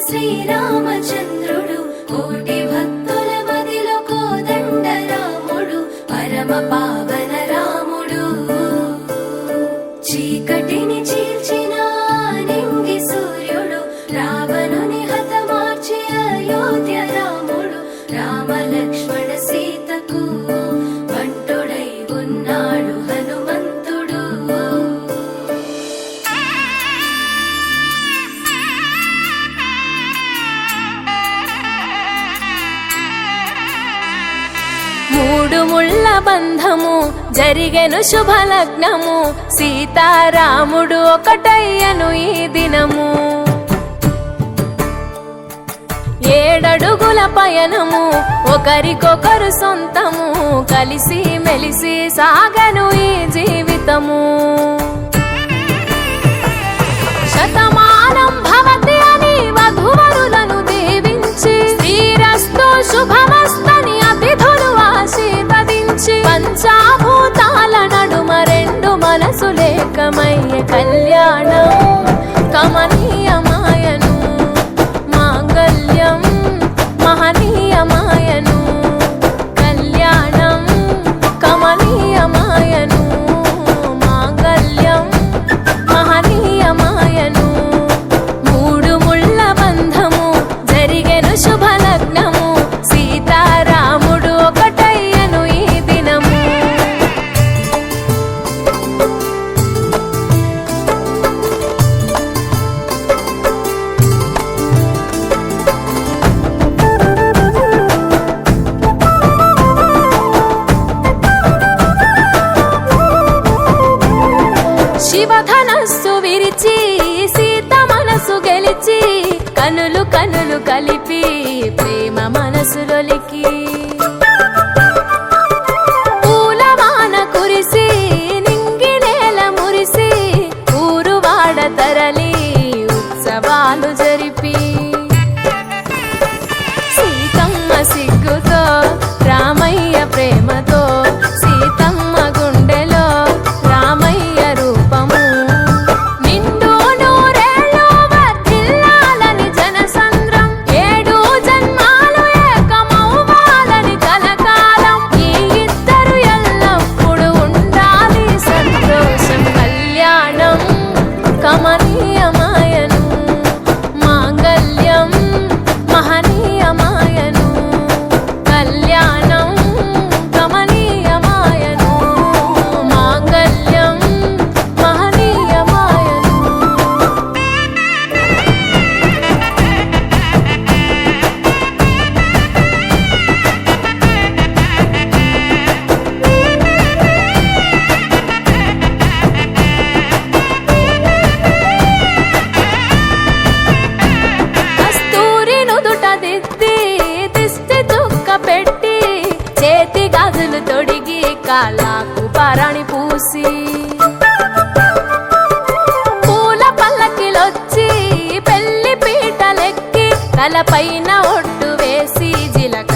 శ్రీరామచంద్రుడు కోటి భక్తుల మదిలో కోదండ రాముడు పరమ పావన రాముడు చీకటిని చీల్చిన నింగి సూర్యుడు రావణుని హతమార్చి అయోధ్య రాముడు రామ లక్ష్మణ సీతకు బంటుడై ఉన్నాడు హనుమంతుడు మూడు ముళ్ళ బంధము జరిగెను శుభలగ్నము సీతారాముడు ఒకటయ్యను ఈ దినము ఏడడుగుల పయనము ఒకరికొకరు సొంతము కలిసి మెలిసి సాగను ఈ జీవితము శతమానం భవతి అని వధువరులను దీవించి శ్రీరస్తు శుభమస్తని అతిథులు ఆశీర్వదించి పంచాభూతాల నడుమ రెండు మనసులేకమయ్య కళ్యాణం కమనీయమాయను మాంగళ్యం మహనీయమాయను కళ్యాణం కమనీయమాయను మాంగళ్యం మహనీయమాయను మూడు ముళ్ళ బంధము జరిగెను శుభలగ్నము సీతారాముడు ఒకటయ్యను ఈ దినము శివధనస్సు విరిచి సీత మనసు గెలిచి కనులు కనులు కలిపి ప్రేమ మనసులొలికి పూలవాన కురిసి నింగి నేల మురిసి ఊరువాడ తరలి ఉత్సవాలు జరిపి సీతమ్మ సిగ్గుతో రామయ్య ప్రేమతో సీతమ్మ గుండెలో రామయ్య రూపము నిండు నూరేళ్ళు వర్ధిల్లాలని జనసంద్రం ఏడు జన్మాలు ఏకమవ్వాలని కలకాలం ఈ ఇద్దరు ఎల్లప్పుడూ ఉండాలి సంతోషం కళ్యాణం కమనీయమాయను మాంగళ్యం మహనీయమాయను కళ్యాణం కమనీయమాయను మాంగళ్యం మహనీయమాయను కస్తూరి నుదుట దిద్ది దిష్టి చుక్క పెట్టి చేతి గాజులు తొడిగి కాళ్ళకు పరణి పూసి పూల పల్లకిలొచ్చి పెళ్లి పీటలెక్కి తలపైన ఒట్టు వేసి జిలక